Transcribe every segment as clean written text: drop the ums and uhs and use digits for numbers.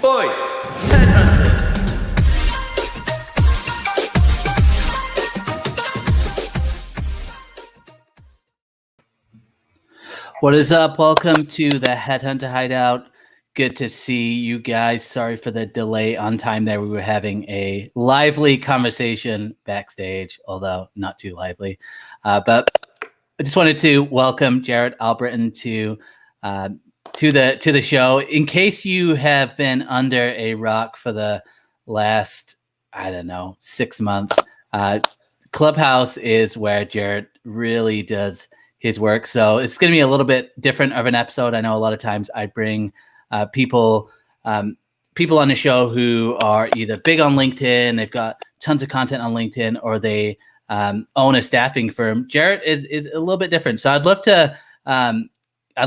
Boy, Headhunter. What is up? Welcome to the Headhunter Hideout. Good to see you guys. Sorry for the delay on time there. We were having a lively conversation backstage, although not too lively. But I just wanted to welcome Jarrett Albritton to the show. In case you have been under a rock for the last, 6 months, Clubhouse is where Jarrett really does his work. So it's going to be a little bit different of an episode. I know a lot of times I bring people on the show who are either big on LinkedIn, they've got tons of content on LinkedIn, or they own a staffing firm. Jarrett is a little bit different. So I'd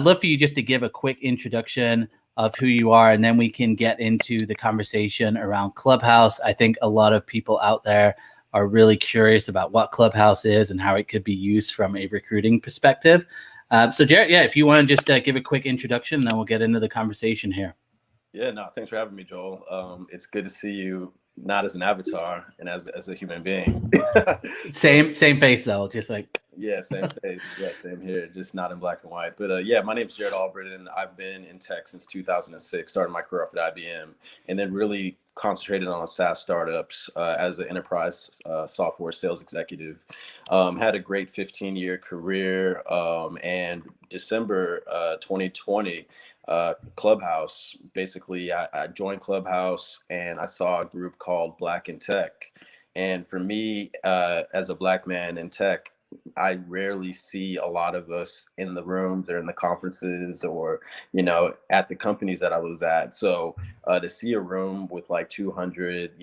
love for you just to give a quick introduction of who you are, and then we can get into the conversation around Clubhouse. I think a lot of people out there are really curious about what Clubhouse is and how it could be used from a recruiting perspective. So Jarrett, if you want to just give a quick introduction, and then we'll get into the conversation here. Yeah, no, thanks for having me, Joel. It's good to see you, not as an avatar and as a human being. Same face though, just like. Yeah, same face. Yeah, same here, just not in black and white. But my name's Jarrett Albritton. I've been in tech since 2006, started my career off at IBM, and then really concentrated on SaaS startups as an enterprise software sales executive. Had a great 15-year career, and December 2020, Clubhouse, basically I joined Clubhouse and I saw a group called Black in Tech. And for me, as a Black man in tech, I rarely see a lot of us in the rooms or in the conferences or, at the companies that I was at. So to see a room with like 200,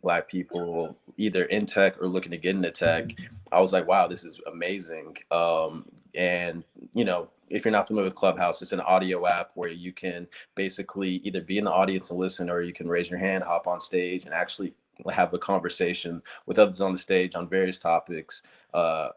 Black people either in tech or looking to get into tech, I was like, wow, this is amazing. And, if you're not familiar with Clubhouse, it's an audio app where you can basically either be in the audience and listen, or you can raise your hand, hop on stage, and actually have a conversation with others on the stage on various topics.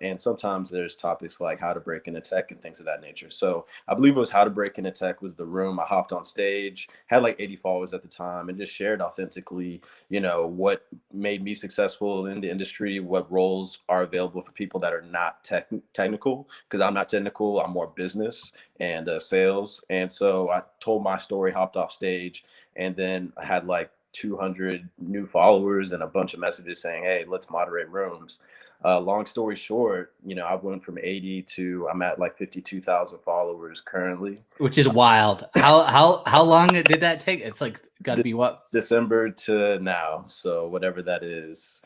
And sometimes there's topics like how to break into tech and things of that nature. So I believe it was How to Break Into Tech was the room. I hopped on stage, had like 80 followers at the time, and just shared authentically, what made me successful in the industry, what roles are available for people that are not technical, because I'm not technical, I'm more business and sales. And so I told my story, hopped off stage, and then I had like 200 new followers and a bunch of messages saying, hey, let's moderate rooms. Long story short, I went from 80 to I'm at like 52,000 followers currently, which is wild. How long did that take? It's like got to be what, December to now, so whatever that is.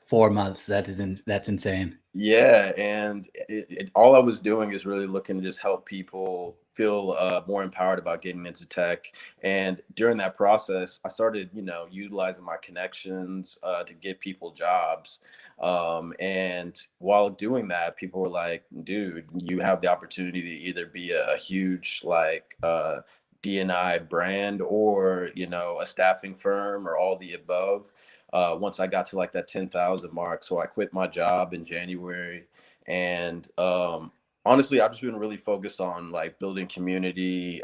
4 months. That's insane. Yeah, and all I was doing is really looking to just help people feel more empowered about getting into tech. And during that process, I started, utilizing my connections to get people jobs. And while doing that, people were like, dude, you have the opportunity to either be a huge like D&I brand or, a staffing firm or all the above. Once I got to like that 10,000 mark. So I quit my job in January, and honestly, I've just been really focused on like building community,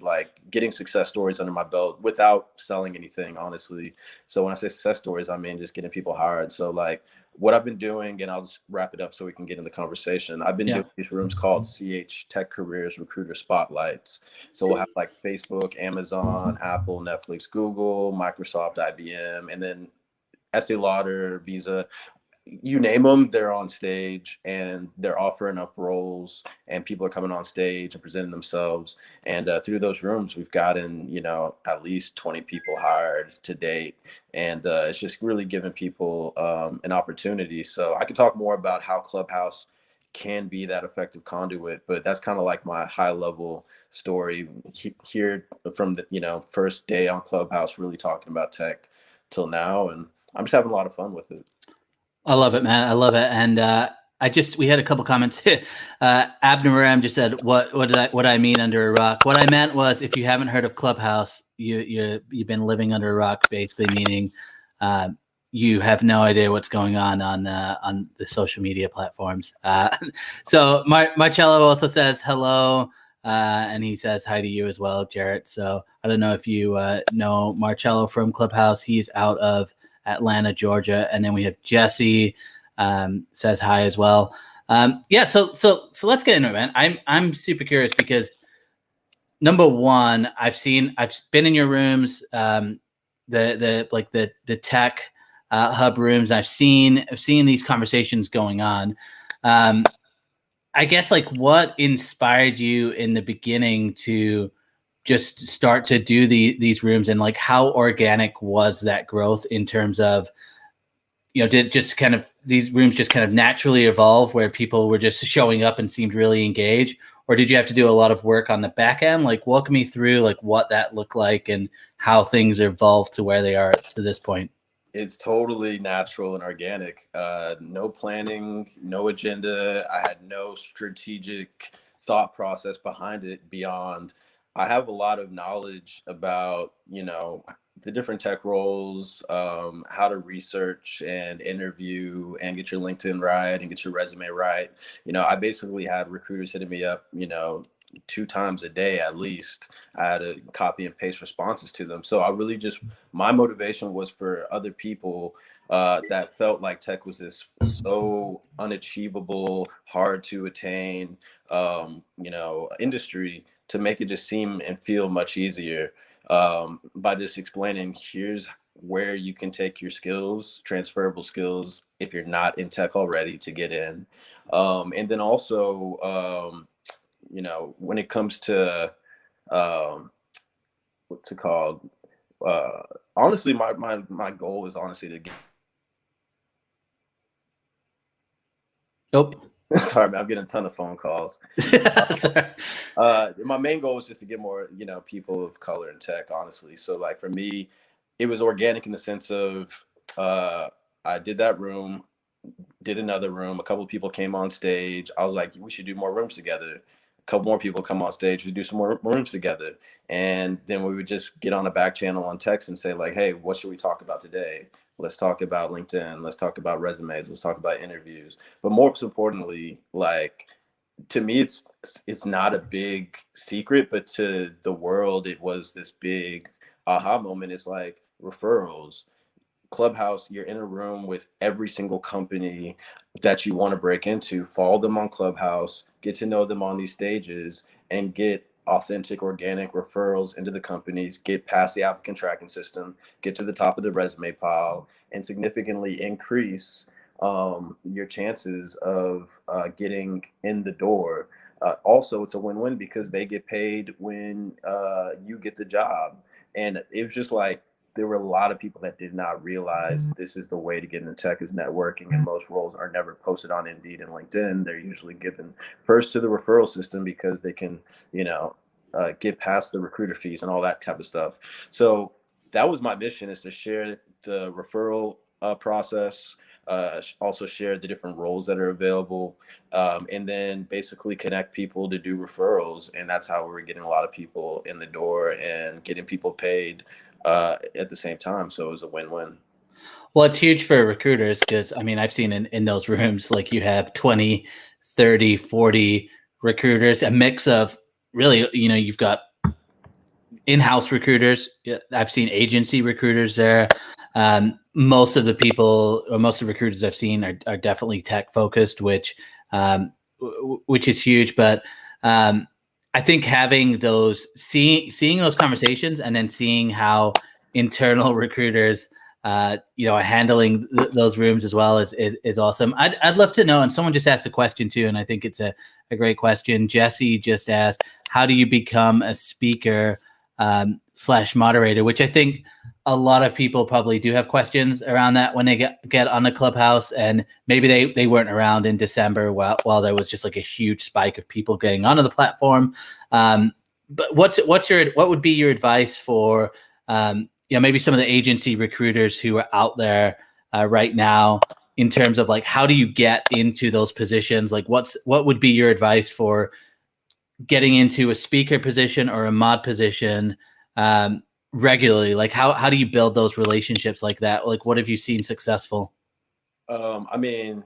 like getting success stories under my belt without selling anything, honestly. So when I say success stories, I mean just getting people hired. So like what I've been doing, and I'll just wrap it up so we can get in the conversation. I've been doing these rooms called CH Tech Careers Recruiter Spotlights. So we'll have like Facebook, Amazon, Apple, Netflix, Google, Microsoft, IBM, and then Estee Lauder, Visa, you name them, they're on stage and they're offering up roles, and people are coming on stage and presenting themselves. And through those rooms, we've gotten, at least 20 people hired to date. And it's just really giving people an opportunity. So I could talk more about how Clubhouse can be that effective conduit, but that's kind of like my high level story here from the, first day on Clubhouse, really talking about tech till now. And I'm just having a lot of fun with it. I love it, man. I love it. And we had a couple comments. Abner Ram just said, what I mean under a rock. What I meant was, if you haven't heard of Clubhouse, you've been living under a rock, basically meaning you have no idea what's going on the social media platforms. So Marcello also says hello. and he says hi to you as well, Jarrett. So I don't know if you know Marcello from Clubhouse. He's out of Atlanta, Georgia, and then we have Jesse says hi as well. Yeah, so let's get into it, man. I'm super curious because number one, I've been in your rooms, the tech hub rooms. I've seen these conversations going on. I guess like what inspired you in the beginning to just start to do these rooms, and like how organic was that growth in terms of, did just kind of these rooms just kind of naturally evolve where people were just showing up and seemed really engaged? Or did you have to do a lot of work on the back end? Like walk me through like what that looked like and how things evolved to where they are to this point. It's totally natural and organic. No planning, no agenda. I had no strategic thought process behind it beyond I have a lot of knowledge about, the different tech roles, how to research and interview and get your LinkedIn right and get your resume right. I basically had recruiters hitting me up, 2 times a day at least. I had to copy and paste responses to them. So I really my motivation was for other people that felt like tech was this so unachievable, hard to attain, industry, to make it just seem and feel much easier by just explaining, here's where you can take your skills, transferable skills, if you're not in tech already, to get in. And then also, when it comes to what's it called? Honestly, my goal is honestly to get. Nope. Sorry, man, I'm getting a ton of phone calls. My main goal is just to get more, people of color in tech, honestly. So like for me, it was organic in the sense of I did that room, did another room. A couple of people came on stage. I was like, we should do more rooms together. A couple more people come on stage, we do some more rooms together. And then we would just get on a back channel on text and say like, hey, what should we talk about today? Let's talk about LinkedIn. Let's talk about resumes. Let's talk about interviews. But most importantly, like, to me, it's not a big secret, but to the world, it was this big aha moment. It's like referrals. Clubhouse, you're in a room with every single company that you want to break into. Follow them on Clubhouse, get to know them on these stages, and get authentic, organic referrals into the companies, get past the applicant tracking system, get to the top of the resume pile, and significantly increase your chances of getting in the door. Also, it's a win-win because they get paid when you get the job. And it was just like, there were a lot of people that did not realize this is the way to get into tech, is networking, and most roles are never posted on Indeed and LinkedIn. They're usually given first to the referral system because they can, get past the recruiter fees and all that type of stuff. So that was my mission, is to share the referral process, also share the different roles that are available, and then basically connect people to do referrals. And that's how we're getting a lot of people in the door and getting people paid at the same time. So it was a win-win. Well, it's huge for recruiters because, I mean, I've seen in those rooms, like you have 20, 30, 40 recruiters, a mix of really, you've got in-house recruiters. I've seen agency recruiters there. Most of the people, or most of the recruiters I've seen are definitely tech focused, which is huge. But I think having seeing those conversations and then seeing how internal recruiters, are handling those rooms as well is awesome. I'd love to know, and someone just asked a question too, and I think it's a great question. Jesse just asked, how do you become a speaker / moderator? Which I think a lot of people probably do have questions around that when they get on the Clubhouse, and maybe they weren't around in December while there was just like a huge spike of people getting onto the platform. But what would be your advice for maybe some of the agency recruiters who are out there right now, in terms of like, how do you get into those positions? Like what would be your advice for getting into a speaker position or a mod position regularly? Like how do you build those relationships like that? Like what have you seen successful? I mean,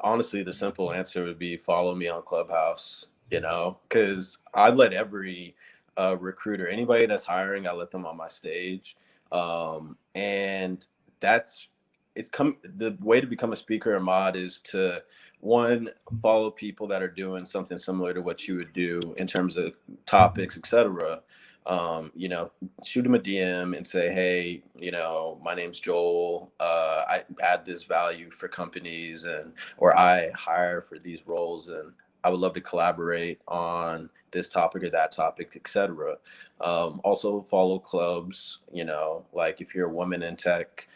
honestly, the simple answer would be follow me on Clubhouse. you know, because I let every recruiter, anybody that's hiring, I let them on my stage. And that's the way to become a speaker or mod is to, one, follow people that are doing something similar to what you would do in terms of topics, etc. You know, shoot them a DM and say, hey, you know, my name's Joel. I add this value for companies, and or I hire for these roles, and I would love to collaborate on this topic or that topic, etc. Also follow clubs, you know, like if you're a woman in tech,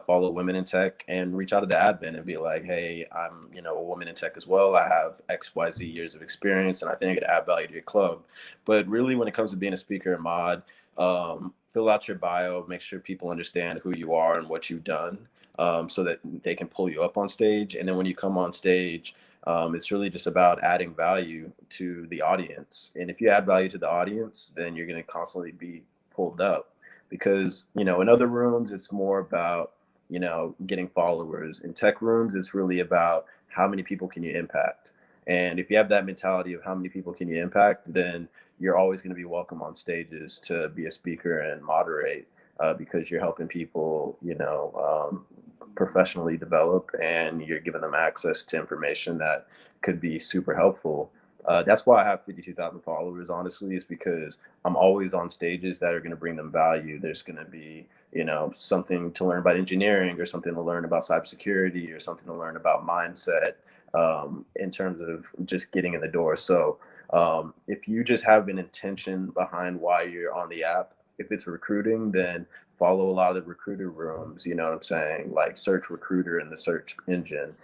follow women in tech and reach out to the admin and be like, hey, I'm, you know, a woman in tech as well. I have XYZ years of experience and I think it could add value to your club. But really, when it comes to being a speaker and mod, fill out your bio, make sure people understand who you are and what you've done, so that they can pull you up on stage. And then when you come on stage, it's really just about adding value to the audience. And if you add value to the audience, then you're going to constantly be pulled up, because, you know, in other rooms, it's more about, you know, getting followers. In tech rooms, it's really about how many people can you impact. And if you have that mentality of how many people can you impact, then you're always going to be welcome on stages to be a speaker and moderate, because you're helping people, you know, professionally develop, and you're giving them access to information that could be super helpful. That's why I have 52,000 followers, honestly, is because I'm always on stages that are going to bring them value. There's going to be, you know, something to learn about engineering, or something to learn about cybersecurity, or something to learn about mindset, in terms of just getting in the door. So if you just have an intention behind why you're on the app, if it's recruiting, then follow a lot of the recruiter rooms, you know what I'm saying? Like search recruiter in the search engine,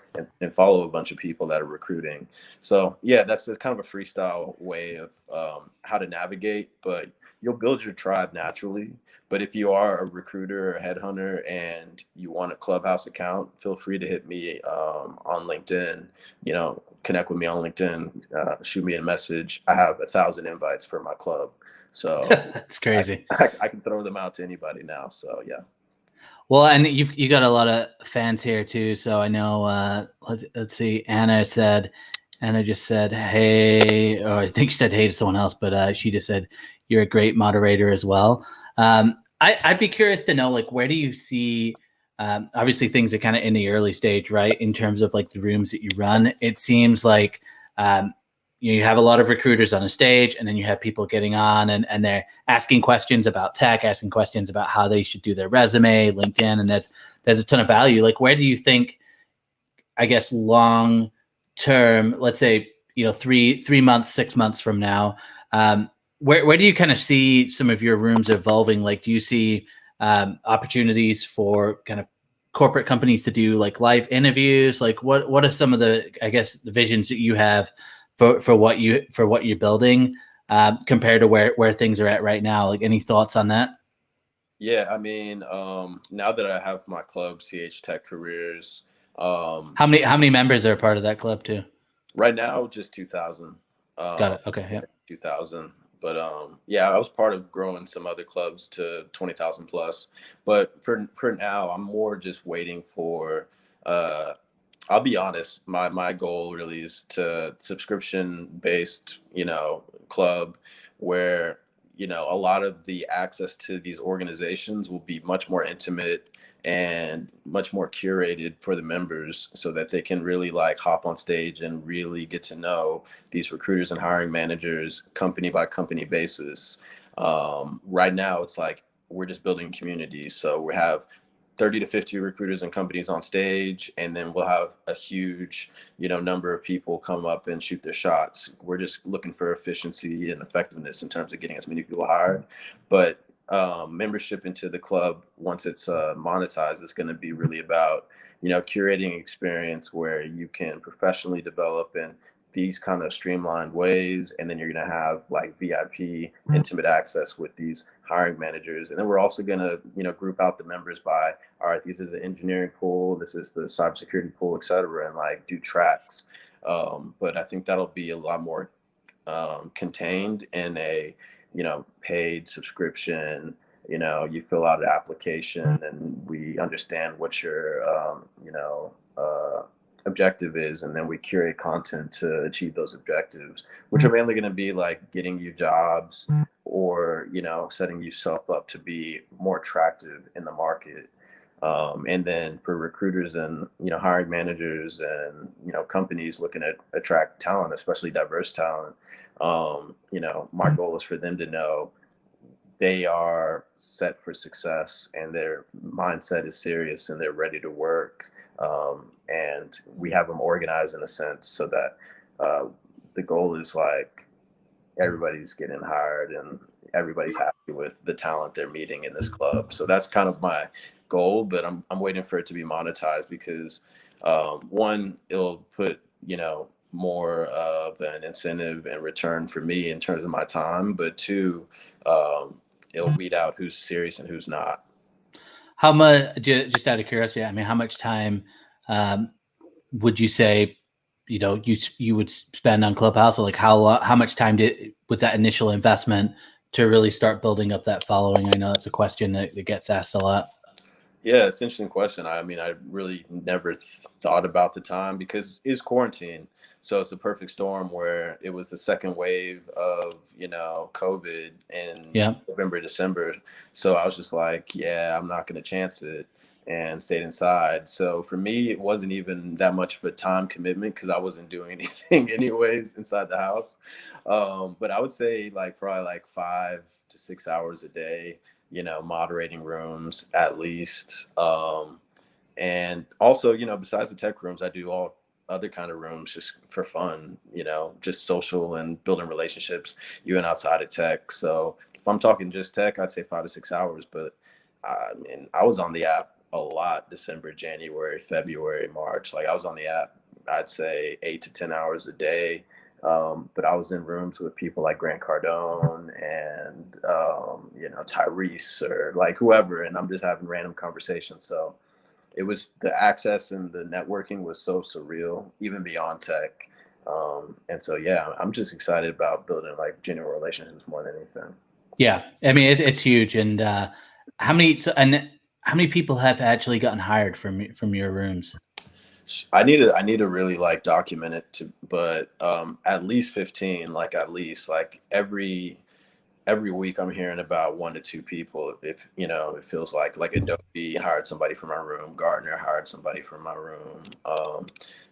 and follow a bunch of people that are recruiting. So yeah, that's kind of a freestyle way of how to navigate, but you'll build your tribe naturally. But if you are a recruiter or a headhunter and you want a Clubhouse account, feel free to hit me on LinkedIn, you know, connect with me on LinkedIn, shoot me a message. I have 1,000 invites for my club. So That's crazy. I can throw them out to anybody now. So yeah. Well, and you got a lot of fans here too. So I know. Let's see. Anna just said hey, or I think she said hey to someone else, but she just said you're a great moderator as well. I'd be curious to know, like, where do you see? Obviously, things are kind of in the early stage, right? In terms of like the rooms that you run, it seems like you have a lot of recruiters on a stage, and then you have people getting on and they're asking questions about tech, asking questions about how they should do their resume, LinkedIn, and there's a ton of value. Like, where do you think, I guess, long term, let's say, you know, 3 months, 6 months from now, where do you kind of see some of your rooms evolving? Like, do you see opportunities for kind of corporate companies to do like live interviews? Like, what are some of the, I guess, the visions that you have for what you're building, compared to where things are at right now? Like, any thoughts on that? Yeah, I mean, now that I have my club, CH Tech Careers, How many members are a part of that club too? right now just 2,000, Got um, it. Okay. Yeah. 2,000. But yeah, I was part of growing some other clubs to 20,000 plus. But for now, I'm more just waiting for. I'll be honest, my goal really is to subscription based, you know, club where, you know, a lot of the access to these organizations will be much more intimate and much more curated for the members, so that they can really like hop on stage and really get to know these recruiters and hiring managers company by company basis. Right now, it's like we're just building communities. So we have 30 to 50 recruiters and companies on stage, and then we'll have a huge, you know, number of people come up and shoot their shots. We're just looking for efficiency and effectiveness in terms of getting as many people hired. But membership into the club, once it's monetized, is going to be really about, you know, curating experience where you can professionally develop in these kind of streamlined ways, and then you're going to have like VIP intimate access with these hiring managers. And then we're also going to, you know, group out the members by, all right, these are the engineering pool, this is the cybersecurity pool, et cetera, and like do tracks. But I think that'll be a lot more contained in a, you know, paid subscription. You know, you fill out an application and we understand what your, you know, objective is, and then we curate content to achieve those objectives, which are mainly going to be like getting you jobs or, you know, setting yourself up to be more attractive in the market. And then for recruiters and, you know, hiring managers and, you know, companies looking at attract talent, especially diverse talent, you know, my goal is for them to know they are set for success and their mindset is serious and they're ready to work. And we have them organized in a sense so that the goal is like everybody's getting hired and everybody's happy with the talent they're meeting in this club. So that's kind of my goal, but I'm waiting for it to be monetized because one, it'll put, you know, more of an incentive and return for me in terms of my time, but two, it'll weed out who's serious and who's not. How much, just out of curiosity, I mean, how much time would you say, you know, you would spend on Clubhouse? Or like how much time was that initial investment to really start building up that following? I know that's a question that gets asked a lot. Yeah, it's an interesting question. I mean, I really never thought about the time because it's quarantine. So it's a perfect storm where it was the second wave of, you know, COVID in November, December. So I was just like, yeah, I'm not going to chance it and stayed inside. So for me, it wasn't even that much of a time commitment because I wasn't doing anything anyways inside the house. But I would say like probably like 5 to 6 hours a day, you know, moderating rooms at least. And also, you know, besides the tech rooms, I do all other kind of rooms just for fun, you know, just social and building relationships, even outside of tech. So if I'm talking just tech, I'd say 5 to 6 hours. But I mean, I was on the app a lot December, January, February, March. Like I was on the app, I'd say 8 to 10 hours a day. But I was in rooms with people like Grant Cardone and, you know, Tyrese or like whoever, and I'm just having random conversations. So it was the access and the networking was so surreal, even beyond tech. And so, yeah, I'm just excited about building like genuine relationships more than anything. Yeah. I mean, it's huge. And how many people have actually gotten hired from your rooms? I need to really like document it but at least 15, like at least like every week I'm hearing about 1 to 2 people. If, you know, it feels like Adobe hired somebody from my room, Gartner hired somebody from my room.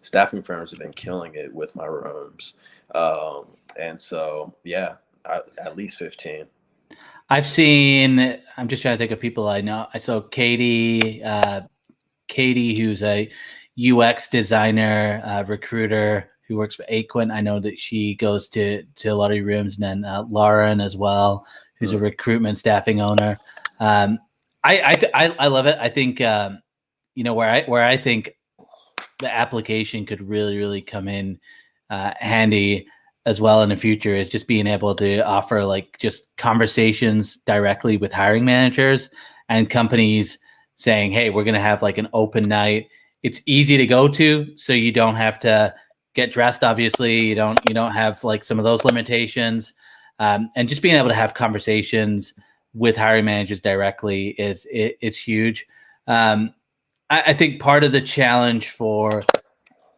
Staffing firms have been killing it with my rooms. And so, yeah, at least 15. I'm just trying to think of people I know. I saw Katie, who's a UX designer, recruiter who works for Aquin. I know that she goes to a lot of rooms, and then Lauren as well, who's a recruitment staffing owner. I love it. I think you know, where I think the application could really come in handy as well in the future is just being able to offer like just conversations directly with hiring managers and companies saying, hey, we're going to have like an open night. It's easy to go to, so you don't have to get dressed. Obviously, you don't have like some of those limitations, and just being able to have conversations with hiring managers directly is huge. I think part of the challenge for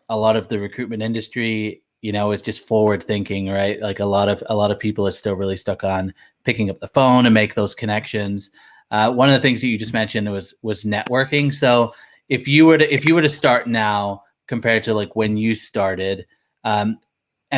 a lot of the recruitment industry, you know, is just forward thinking, right? Like a lot of people are still really stuck on picking up the phone and make those connections. One of the things that you just mentioned was networking. So if you were to start now compared to like when you started, and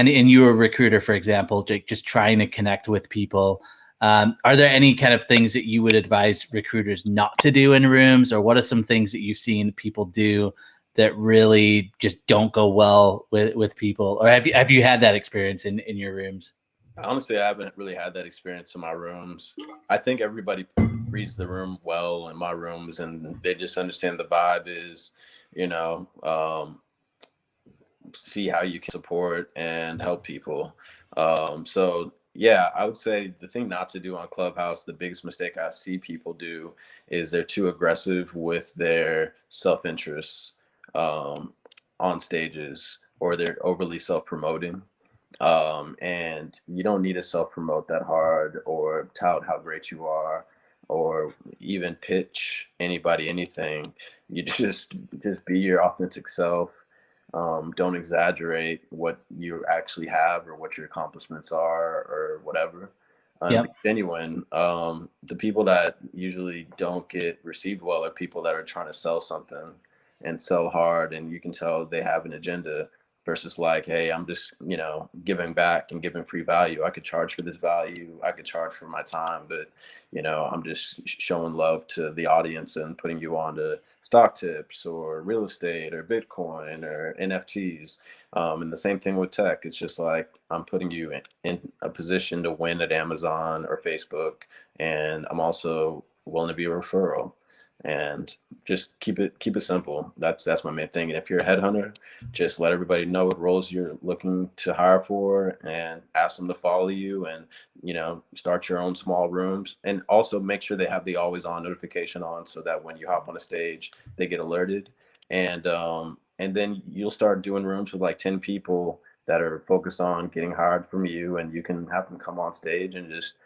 you were a recruiter, for example, just trying to connect with people, are there any kind of things that you would advise recruiters not to do in rooms, or what are some things that you've seen people do that really just don't go well with people? Or have you had that experience in your rooms? Honestly, I haven't really had that experience in my rooms. I think everybody reads the room well in my rooms, and they just understand the vibe is, you know, see how you can support and help people. So yeah, I would say the thing not to do on Clubhouse, the biggest mistake I see people do is they're too aggressive with their self-interests on stages, or they're overly self-promoting. And you don't need to self-promote that hard or tout how great you are or even pitch anybody anything. You just be your authentic self. Don't exaggerate what you actually have or what your accomplishments are or whatever. Be genuine. The people that usually don't get received well are people that are trying to sell something and sell hard, and you can tell they have an agenda versus like, hey, I'm just, giving back and giving free value. I could charge for this value. I could charge for my time, but, I'm just showing love to the audience and putting you on to stock tips or real estate or Bitcoin or NFTs. And the same thing with tech. It's just like I'm putting you in a position to win at Amazon or Facebook. And I'm also willing to be a referral. And just keep it simple. That's my main thing. And if you're a headhunter, just let everybody know what roles you're looking to hire for and ask them to follow you, and start your own small rooms, and also make sure they have the always on notification on so that when you hop on a stage they get alerted. And then you'll start doing rooms with like 10 people that are focused on getting hired from you, and you can have them come on stage and just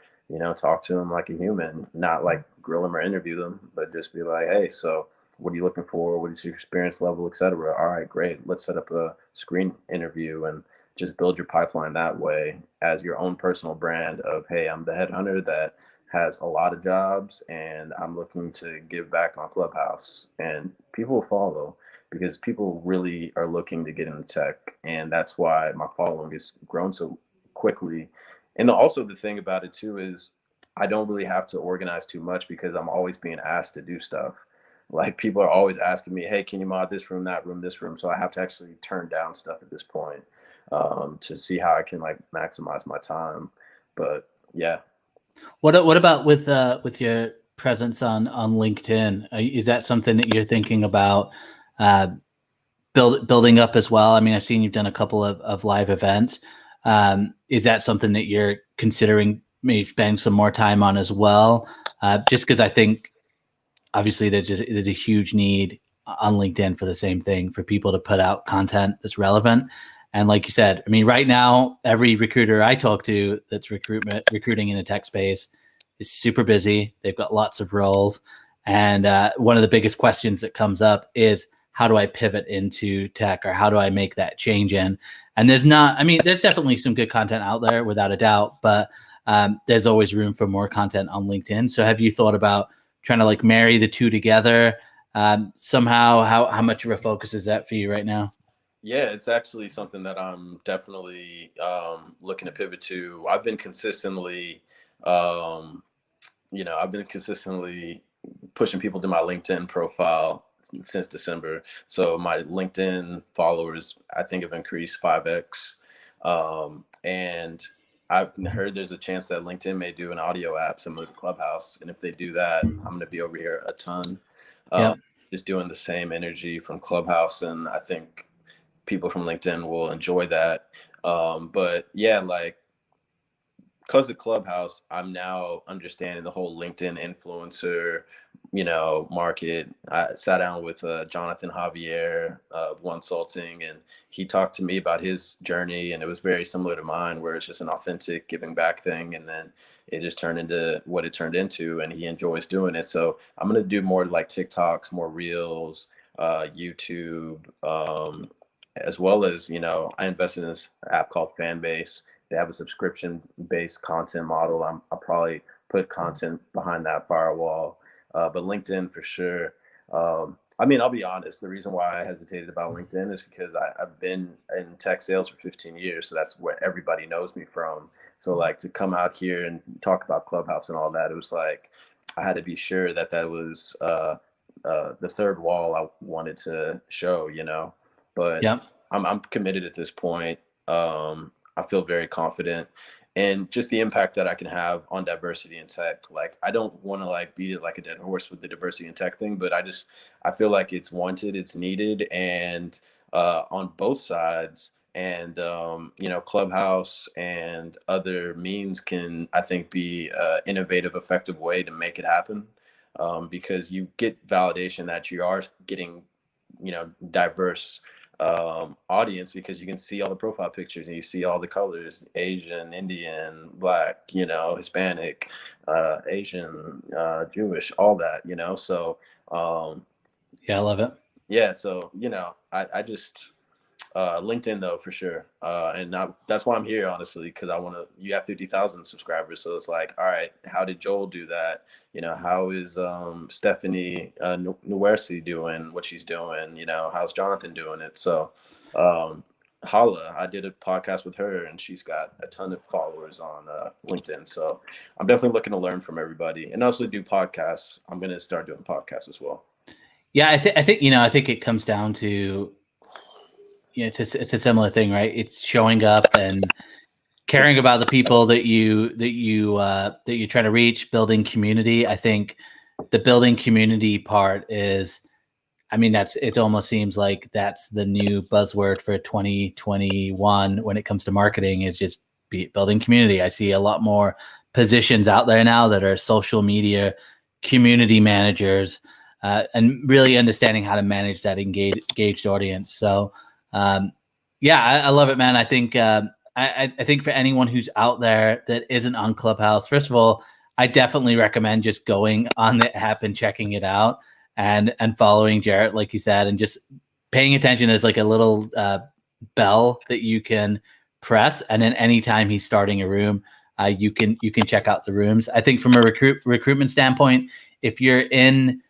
talk to them like a human, not like grill them or interview them, but just be like, hey, so what are you looking for? What is your experience level, etc.? All right, great. Let's set up a screen interview and just build your pipeline that way as your own personal brand of, hey, I'm the headhunter that has a lot of jobs and I'm looking to give back on Clubhouse. And people will follow because people really are looking to get into tech. And that's why my following has grown so quickly. And also the thing about it too is I don't really have to organize too much because I'm always being asked to do stuff. Like people are always asking me, hey, can you mod this room, that room, this room? So I have to actually turn down stuff at this point to see how I can like maximize my time. But yeah. What about with your presence on LinkedIn? Is that something that you're thinking about building up as well? I mean, I've seen you've done a couple of live events. Is that something that you're considering maybe spending some more time on as well? Just because I think obviously there's a huge need on LinkedIn for the same thing, for people to put out content that's relevant. And like you said, I mean, right now, every recruiter I talk to that's recruiting in the tech space is super busy. They've got lots of roles. And one of the biggest questions that comes up is, how do I pivot into tech, or how do I make that change in? And there's definitely some good content out there without a doubt, but there's always room for more content on LinkedIn. So have you thought about trying to like marry the two together somehow? How much of a focus is that for you right now? Yeah, it's actually something that I'm definitely looking to pivot to. I've been consistently, pushing people to my LinkedIn profile since December. So my LinkedIn followers, I think, have increased 5x. And I've heard there's a chance that LinkedIn may do an audio app similar to Clubhouse. And if they do that, I'm going to be over here a ton. Just doing the same energy from Clubhouse. And I think people from LinkedIn will enjoy that. But yeah, like, because of Clubhouse, I'm now understanding the whole LinkedIn influencer, market. I sat down with Jonathan Javier of One Salting, and he talked to me about his journey, and it was very similar to mine, where it's just an authentic giving back thing, and then it just turned into what it turned into, and he enjoys doing it. So I'm gonna do more like TikToks, more Reels, YouTube, as well as I invested in this app called Fanbase. They have a subscription-based content model. I'll probably put content behind that firewall, but LinkedIn for sure. I mean, I'll be honest. The reason why I hesitated about LinkedIn is because I've been in tech sales for 15 years, so that's where everybody knows me from. So like to come out here and talk about Clubhouse and all that, it was like I had to be sure that that was the third wall I wanted to show, But Yeah. I'm committed at this point. I feel very confident, and just the impact that I can have on diversity in tech. Like, I don't want to like beat it like a dead horse with the diversity in tech thing, but I feel like it's wanted, it's needed, and on both sides. And Clubhouse and other means can, I think, be innovative, effective way to make it happen, because you get validation that you are getting, diverse audience, because you can see all the profile pictures and you see all the colors: Asian, Indian, Black, Hispanic, Asian, Jewish, all that, So Yeah, I love it. yeah, so I just LinkedIn though, for sure. And that's why I'm here, honestly, because you have 50,000 subscribers. So it's like, all right, how did Joel do that? How is Stephanie Nuersi doing what she's doing? How's Jonathan doing it? So Hala, I did a podcast with her and she's got a ton of followers on LinkedIn. So I'm definitely looking to learn from everybody and also do podcasts. I'm going to start doing podcasts as well. Yeah, I think I think it comes down to, it's a similar thing, right? It's showing up and caring about the people that you're trying to reach, building community. I think the building community part is, it almost seems like that's the new buzzword for 2021 when it comes to marketing, is just building community. I see a lot more positions out there now that are social media community managers, and really understanding how to manage that engaged audience. So, I love it, man. I think I think for anyone who's out there that isn't on Clubhouse, first of all, I definitely recommend just going on the app and checking it out and following Jarrett, like you said, and just paying attention. There's like a little bell that you can press, and then anytime he's starting a room, you can check out the rooms. I think from a recruitment standpoint, if you're in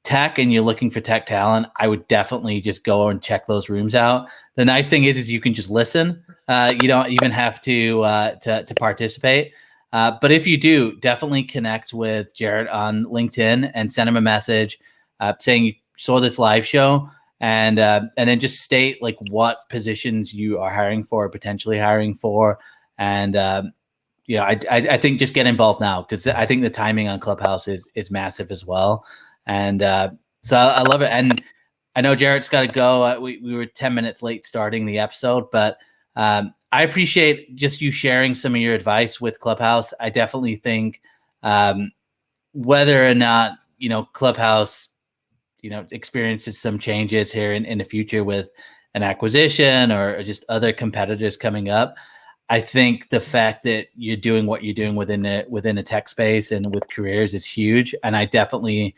tech and you're looking for tech talent, I would definitely just go and check those rooms out. The nice thing is you can just listen. You don't even have to participate. But if you do, definitely connect with Jarrett on LinkedIn and send him a message saying you saw this live show, and then just state like what positions you are hiring for, potentially hiring for, and I think just get involved now, because I think the timing on Clubhouse is massive as well. And so I love it. And I know Jarrett's got to go. We were 10 minutes late starting the episode, but I appreciate just you sharing some of your advice with Clubhouse. I definitely think whether or not, Clubhouse, experiences some changes here in the future with an acquisition or just other competitors coming up, I think the fact that you're doing what you're doing within the tech space and with careers is huge. And I definitely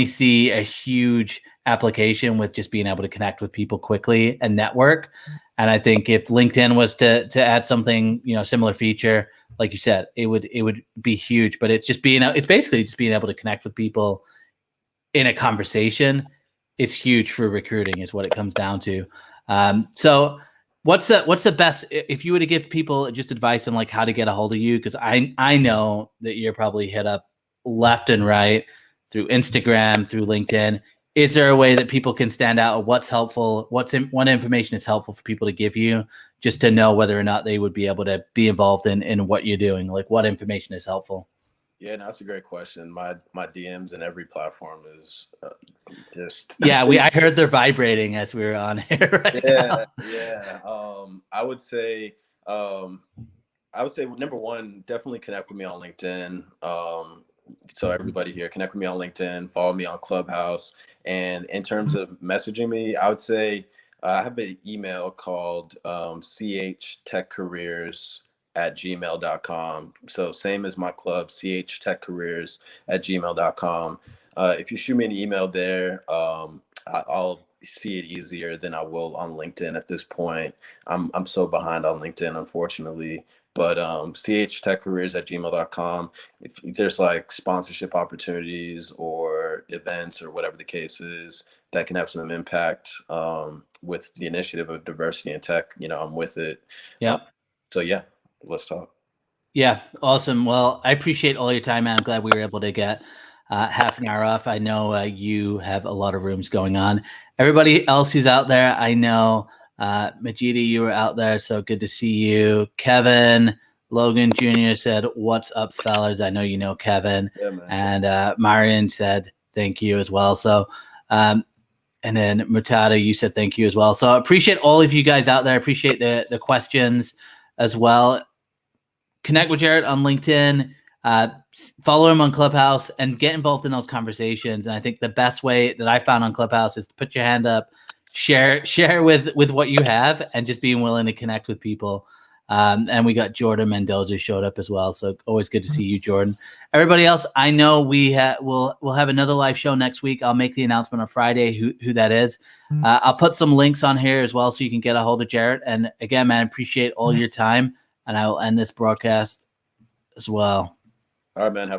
see a huge application with just being able to connect with people quickly and network. And I think if LinkedIn was to add something, similar feature, like you said, it would be huge. But it's basically just being able to connect with people in a conversation is huge for recruiting, is what it comes down to. So what's the best, if you were to give people just advice on like how to get a hold of you? Because I know that you're probably hit up left and right through Instagram, through LinkedIn. Is there a way that people can stand out, or what's helpful? What information is helpful for people to give you, just to know whether or not they would be able to be involved in what you're doing? Like, what information is helpful? Yeah, no, that's a great question. My DMs in every platform is just yeah. I heard they're vibrating as we were on here. Right now. Yeah. I would say number one, definitely connect with me on LinkedIn. So everybody here, connect with me on LinkedIn, follow me on Clubhouse. And in terms of messaging me, I would say I have an email calledchtechcareers@gmail.com. So same as my club,chtechcareers@gmail.com. If you shoot me an email there, I'll see it easier than I will on LinkedIn at this point. I'm so behind on LinkedIn, unfortunately. Butchtechcareers@gmail.com. If there's like sponsorship opportunities or events or whatever the case is that can have some impact with the initiative of diversity in tech, I'm with it. Yeah. So yeah, let's talk. Yeah, awesome. Well, I appreciate all your time, man. I'm glad we were able to get half an hour off. I know you have a lot of rooms going on. Everybody else who's out there, I know Majidi, you were out there, so good to see you. Kevin Logan Jr. said, "What's up, fellas?" I know you know Kevin. Yeah, man. And Marion said, "Thank you" as well. So, and then Murtada, you said thank you as well. So I appreciate all of you guys out there. Appreciate the questions as well. Connect with Jarrett on LinkedIn. Follow him on Clubhouse and get involved in those conversations. And I think the best way that I found on Clubhouse is to put your hand up, share with what you have, and just being willing to connect with people. And we got Jordan Mendoza showed up as well. So always good to see you, Jordan. Everybody else, I know we'll have another live show next week. I'll make the announcement on Friday who that is. I'll put some links on here as well so you can get a hold of Jarret. And again, man, I appreciate all your time. And I will end this broadcast as well. All right, man.